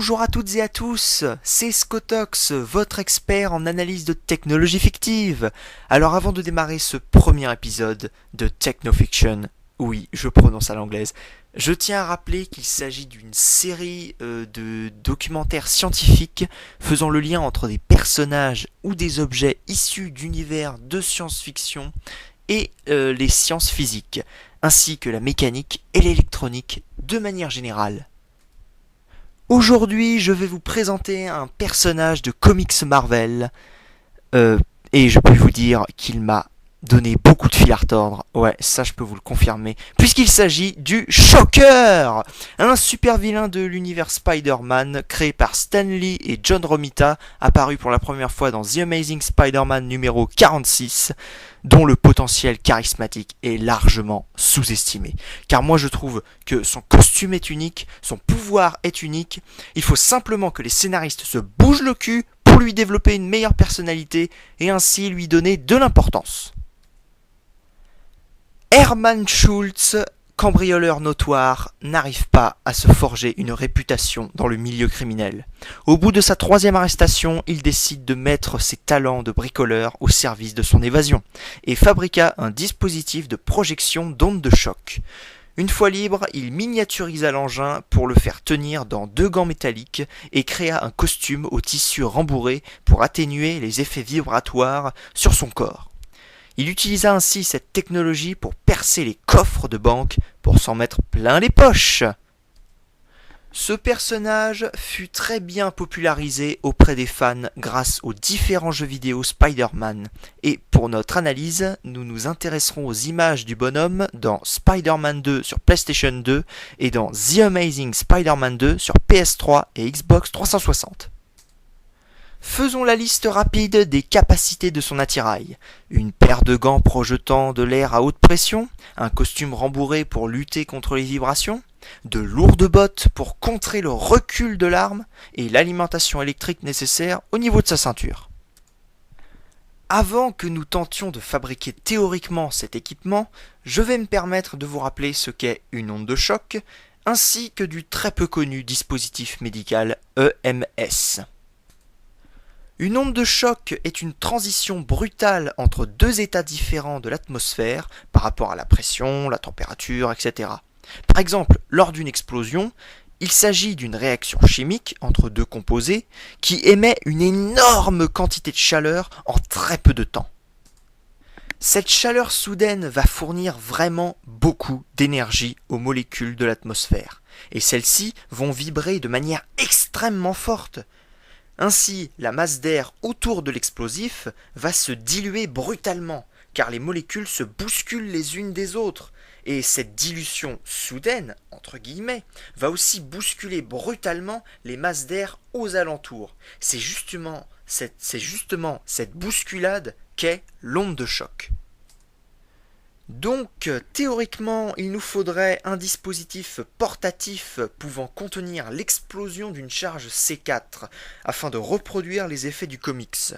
Bonjour à toutes et à tous, c'est Scotox, votre expert en analyse de technologie fictive. Alors avant de démarrer ce premier épisode de Technofiction, oui, je prononce à l'anglaise, je tiens à rappeler qu'il s'agit d'une série de documentaires scientifiques faisant le lien entre des personnages ou des objets issus d'univers de science-fiction et les sciences physiques, ainsi que la mécanique et l'électronique de manière générale. Aujourd'hui, je vais vous présenter un personnage de comics Marvel, et je peux vous dire qu'il m'a donné beaucoup de fil à retordre. Ouais, ça je peux vous le confirmer, puisqu'il s'agit du Shocker, un super vilain de l'univers Spider-Man créé par Stan Lee et John Romita, apparu pour la première fois dans The Amazing Spider-Man numéro 46, dont le potentiel charismatique est largement sous-estimé. Car moi je trouve que son costume est unique, son pouvoir est unique, il faut simplement que les scénaristes se bougent le cul pour lui développer une meilleure personnalité et ainsi lui donner de l'importance. Hermann Schultz, cambrioleur notoire, n'arrive pas à se forger une réputation dans le milieu criminel. Au bout de sa troisième arrestation, il décide de mettre ses talents de bricoleur au service de son évasion et fabriqua un dispositif de projection d'ondes de choc. Une fois libre, il miniaturisa l'engin pour le faire tenir dans 2 gants métalliques et créa un costume au tissu rembourré pour atténuer les effets vibratoires sur son corps. Il utilisa ainsi cette technologie pour percer les coffres de banque pour s'en mettre plein les poches. Ce personnage fut très bien popularisé auprès des fans grâce aux différents jeux vidéo Spider-Man. Et pour notre analyse, nous nous intéresserons aux images du bonhomme dans Spider-Man 2 sur PlayStation 2 et dans The Amazing Spider-Man 2 sur PS3 et Xbox 360. Faisons la liste rapide des capacités de son attirail. Une paire de gants projetant de l'air à haute pression, un costume rembourré pour lutter contre les vibrations, de lourdes bottes pour contrer le recul de l'arme et l'alimentation électrique nécessaire au niveau de sa ceinture. Avant que nous tentions de fabriquer théoriquement cet équipement, je vais me permettre de vous rappeler ce qu'est une onde de choc, ainsi que du très peu connu dispositif médical EMS. Une onde de choc est une transition brutale entre 2 états différents de l'atmosphère par rapport à la pression, la température, etc. Par exemple, lors d'une explosion, il s'agit d'une réaction chimique entre 2 composés qui émet une énorme quantité de chaleur en très peu de temps. Cette chaleur soudaine va fournir vraiment beaucoup d'énergie aux molécules de l'atmosphère, et celles-ci vont vibrer de manière extrêmement forte. Ainsi, la masse d'air autour de l'explosif va se diluer brutalement, car les molécules se bousculent les unes des autres, et cette dilution soudaine, entre guillemets, va aussi bousculer brutalement les masses d'air aux alentours. C'est justement cette bousculade qu'est l'onde de choc. Donc, théoriquement, il nous faudrait un dispositif portatif pouvant contenir l'explosion d'une charge C4 afin de reproduire les effets du comics.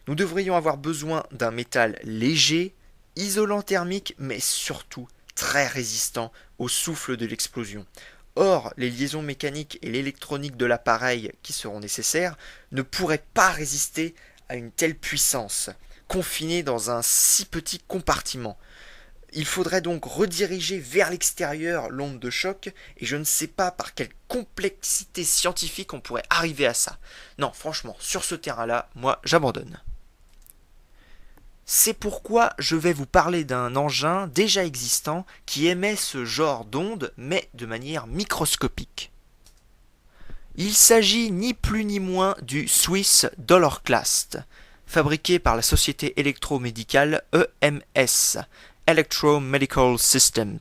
Nous devrions avoir besoin d'un métal léger, isolant thermique, mais surtout très résistant au souffle de l'explosion. Or, les liaisons mécaniques et l'électronique de l'appareil qui seront nécessaires ne pourraient pas résister à une telle puissance, confinée dans un si petit compartiment. Il faudrait donc rediriger vers l'extérieur l'onde de choc, et je ne sais pas par quelle complexité scientifique on pourrait arriver à ça. Non, franchement, sur ce terrain-là, moi, j'abandonne. C'est pourquoi je vais vous parler d'un engin déjà existant qui émet ce genre d'onde, mais de manière microscopique. Il s'agit ni plus ni moins du Swiss Dollarklast, fabriqué par la société électromédicale EMS, Electromedical Systems.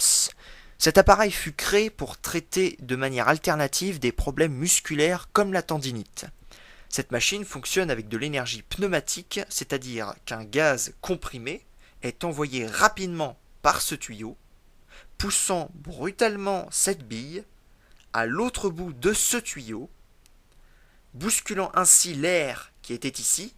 Cet appareil fut créé pour traiter de manière alternative des problèmes musculaires comme la tendinite. Cette machine fonctionne avec de l'énergie pneumatique, c'est-à-dire qu'un gaz comprimé est envoyé rapidement par ce tuyau, poussant brutalement cette bille à l'autre bout de ce tuyau, bousculant ainsi l'air qui était ici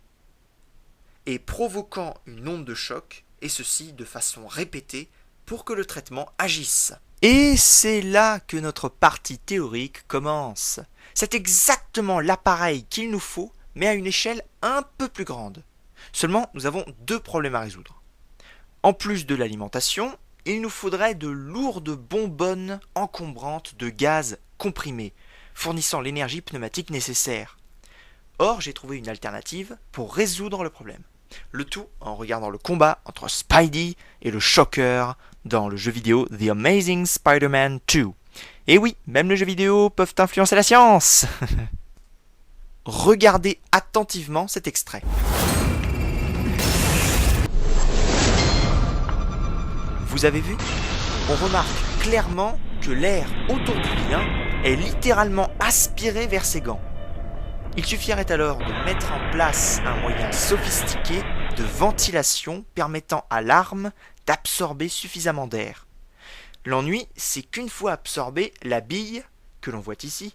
et provoquant une onde de choc, et ceci de façon répétée pour que le traitement agisse. Et c'est là que notre partie théorique commence. C'est exactement l'appareil qu'il nous faut, mais à une échelle un peu plus grande. Seulement, nous avons deux problèmes à résoudre. En plus de l'alimentation, il nous faudrait de lourdes bonbonnes encombrantes de gaz comprimés, fournissant l'énergie pneumatique nécessaire. Or, j'ai trouvé une alternative pour résoudre le problème. Le tout en regardant le combat entre Spidey et le Shocker dans le jeu vidéo The Amazing Spider-Man 2. Et oui, même les jeux vidéo peuvent influencer la science. Regardez attentivement cet extrait. Vous avez vu? On remarque clairement que l'air autour du vilain est littéralement aspiré vers ses gants. Il suffirait alors de mettre en place un moyen sophistiqué de ventilation permettant à l'arme d'absorber suffisamment d'air. L'ennui, c'est qu'une fois absorbée, la bille, que l'on voit ici,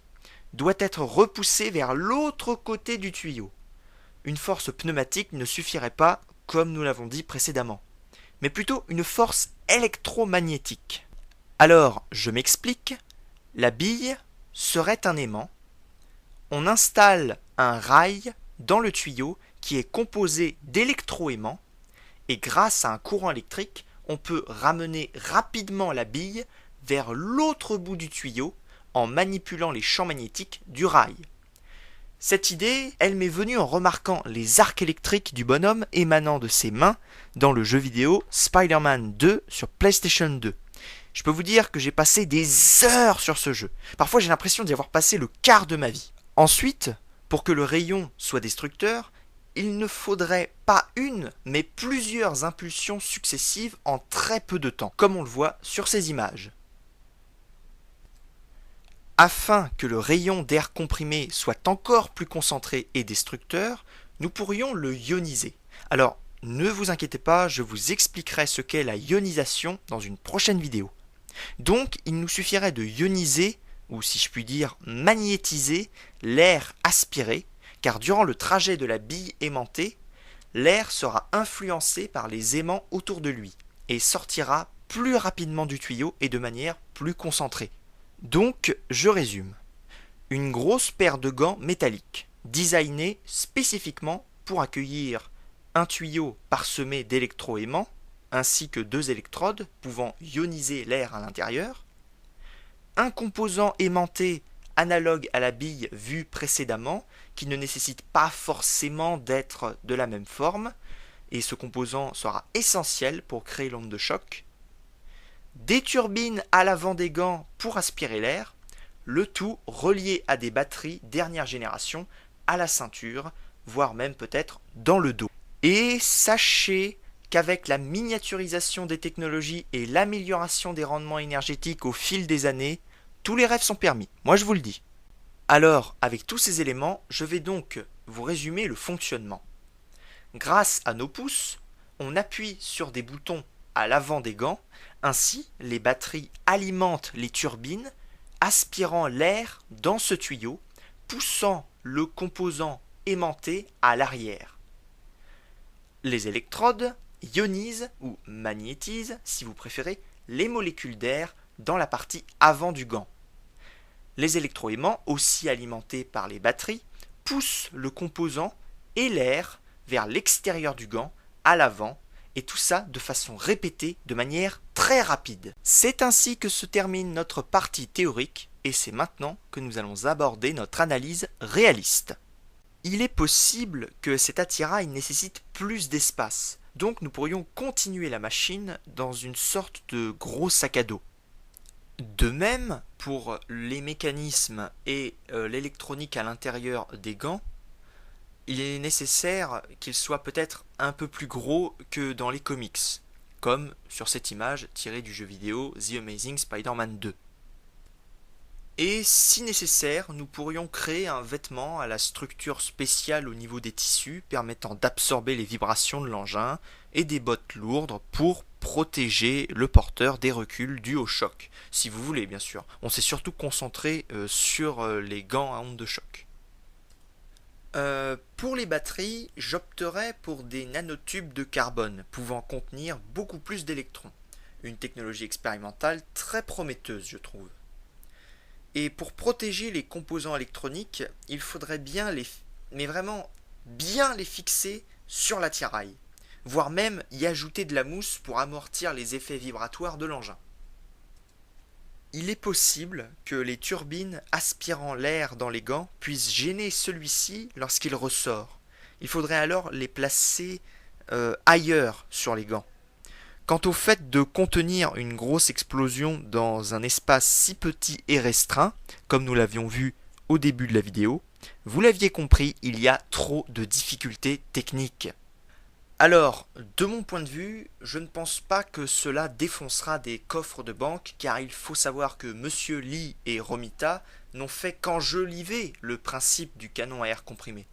doit être repoussée vers l'autre côté du tuyau. Une force pneumatique ne suffirait pas, comme nous l'avons dit précédemment, mais plutôt une force électromagnétique. Alors, je m'explique, la bille serait un aimant. On installe un rail dans le tuyau qui est composé d'électroaimants et grâce à un courant électrique, on peut ramener rapidement la bille vers l'autre bout du tuyau en manipulant les champs magnétiques du rail. Cette idée, elle m'est venue en remarquant les arcs électriques du bonhomme émanant de ses mains dans le jeu vidéo Spider-Man 2 sur PlayStation 2. Je peux vous dire que j'ai passé des heures sur ce jeu. Parfois j'ai l'impression d'y avoir passé le quart de ma vie. Ensuite, pour que le rayon soit destructeur, il ne faudrait pas une, mais plusieurs impulsions successives en très peu de temps, comme on le voit sur ces images. Afin que le rayon d'air comprimé soit encore plus concentré et destructeur, nous pourrions le ioniser. Alors, ne vous inquiétez pas, je vous expliquerai ce qu'est la ionisation dans une prochaine vidéo. Donc, il nous suffirait de ioniser, ou si je puis dire magnétiser, l'air aspiré, car durant le trajet de la bille aimantée, l'air sera influencé par les aimants autour de lui, et sortira plus rapidement du tuyau et de manière plus concentrée. Donc, je résume. Une grosse paire de gants métalliques, designés spécifiquement pour accueillir un tuyau parsemé d'électroaimants, ainsi que deux électrodes pouvant ioniser l'air à l'intérieur, un composant aimanté analogue à la bille vue précédemment, qui ne nécessite pas forcément d'être de la même forme, et ce composant sera essentiel pour créer l'onde de choc, des turbines à l'avant des gants pour aspirer l'air, le tout relié à des batteries dernière génération à la ceinture, voire même peut-être dans le dos. Et sachez qu'avec la miniaturisation des technologies et l'amélioration des rendements énergétiques au fil des années, tous les rêves sont permis, moi je vous le dis. Alors, avec tous ces éléments, je vais donc vous résumer le fonctionnement. Grâce à nos pouces, on appuie sur des boutons à l'avant des gants, ainsi les batteries alimentent les turbines, aspirant l'air dans ce tuyau, poussant le composant aimanté à l'arrière. Les électrodes ionisent ou magnétisent, si vous préférez, les molécules d'air dans la partie avant du gant. Les électroaimants, aussi alimentés par les batteries, poussent le composant et l'air vers l'extérieur du gant, à l'avant, et tout ça de façon répétée de manière très rapide. C'est ainsi que se termine notre partie théorique, et c'est maintenant que nous allons aborder notre analyse réaliste. Il est possible que cet attirail nécessite plus d'espace, donc nous pourrions continuer la machine dans une sorte de gros sac à dos. De même, pour les mécanismes et l'électronique à l'intérieur des gants, il est nécessaire qu'ils soient peut-être un peu plus gros que dans les comics, comme sur cette image tirée du jeu vidéo The Amazing Spider-Man 2. Et si nécessaire, nous pourrions créer un vêtement à la structure spéciale au niveau des tissus permettant d'absorber les vibrations de l'engin et des bottes lourdes pour protéger le porteur des reculs dus au choc, si vous voulez bien sûr. On s'est surtout concentré sur les gants à ondes de choc. Pour les batteries, j'opterais pour des nanotubes de carbone pouvant contenir beaucoup plus d'électrons. Une technologie expérimentale très prometteuse, je trouve. Et pour protéger les composants électroniques, il faudrait mais vraiment bien les fixer sur l'attirail, voire même y ajouter de la mousse pour amortir les effets vibratoires de l'engin. Il est possible que les turbines aspirant l'air dans les gants puissent gêner celui-ci lorsqu'il ressort. Il faudrait alors les placer ailleurs sur les gants. Quant au fait de contenir une grosse explosion dans un espace si petit et restreint, comme nous l'avions vu au début de la vidéo, vous l'aviez compris, il y a trop de difficultés techniques. Alors, de mon point de vue, je ne pense pas que cela défoncera des coffres de banque, car il faut savoir que Monsieur Lee et Romita n'ont fait qu'enjoliver le principe du canon à air comprimé.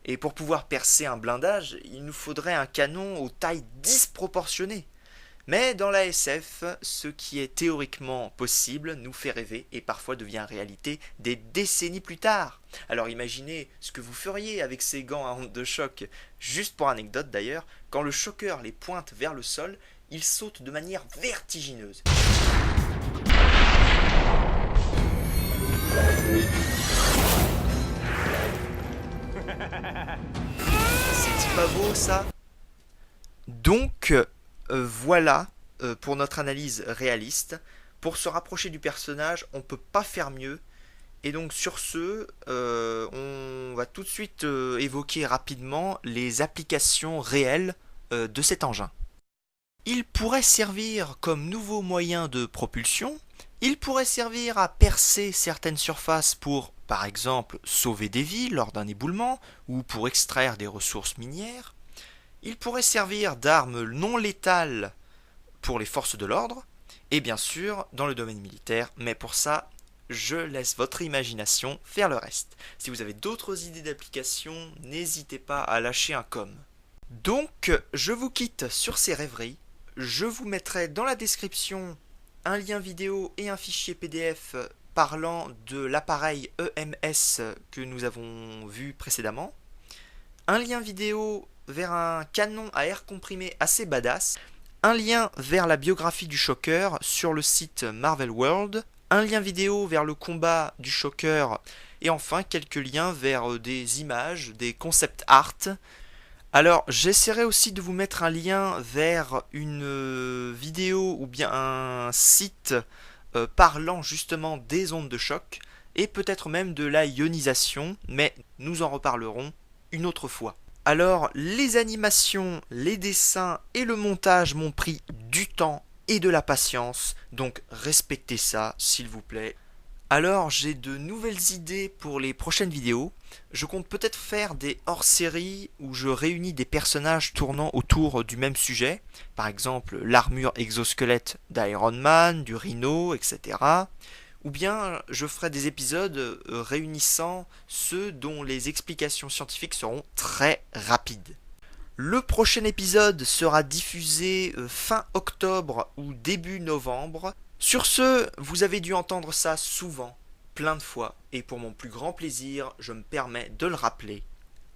Et pour pouvoir percer un blindage, il nous faudrait un canon aux tailles disproportionnées. Mais dans la SF, ce qui est théoriquement possible nous fait rêver et parfois devient réalité des décennies plus tard. Alors imaginez ce que vous feriez avec ces gants à ondes de choc. Juste pour anecdote d'ailleurs, quand le choqueur les pointe vers le sol, ils sautent de manière vertigineuse. C'est pas beau ça? Donc voilà pour notre analyse réaliste. Pour se rapprocher du personnage, on ne peut pas faire mieux. Et donc sur ce, on va tout de suite évoquer rapidement les applications réelles de cet engin. Il pourrait servir comme nouveau moyen de propulsion. Il pourrait servir à percer certaines surfaces pour, par exemple, sauver des vies lors d'un éboulement ou pour extraire des ressources minières. Il pourrait servir d'arme non létale pour les forces de l'ordre, et bien sûr dans le domaine militaire, mais pour ça, je laisse votre imagination faire le reste. Si vous avez d'autres idées d'application, n'hésitez pas à lâcher un com. Donc, je vous quitte sur ces rêveries. Je vous mettrai dans la description un lien vidéo et un fichier PDF parlant de l'appareil EMS que nous avons vu précédemment. Un lien vidéo vers un canon à air comprimé assez badass, un lien vers la biographie du Shocker sur le site Marvel World, un lien vidéo vers le combat du Shocker, et enfin quelques liens vers des images, des concept art. Alors j'essaierai aussi de vous mettre un lien vers une vidéo ou bien un site parlant justement des ondes de choc, et peut-être même de la ionisation, mais nous en reparlerons une autre fois. Alors, les animations, les dessins et le montage m'ont pris du temps et de la patience, donc respectez ça, s'il vous plaît. Alors, j'ai de nouvelles idées pour les prochaines vidéos. Je compte peut-être faire des hors-séries où je réunis des personnages tournant autour du même sujet, par exemple l'armure exosquelette d'Iron Man, du Rhino, etc. Ou bien je ferai des épisodes réunissant ceux dont les explications scientifiques seront très rapides. Le prochain épisode sera diffusé fin octobre ou début novembre. Sur ce, vous avez dû entendre ça souvent, plein de fois, et pour mon plus grand plaisir, je me permets de le rappeler.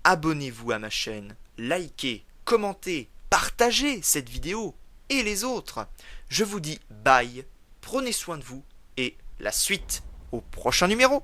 Abonnez-vous à ma chaîne, likez, commentez, partagez cette vidéo et les autres. Je vous dis bye, prenez soin de vous et la suite au prochain numéro.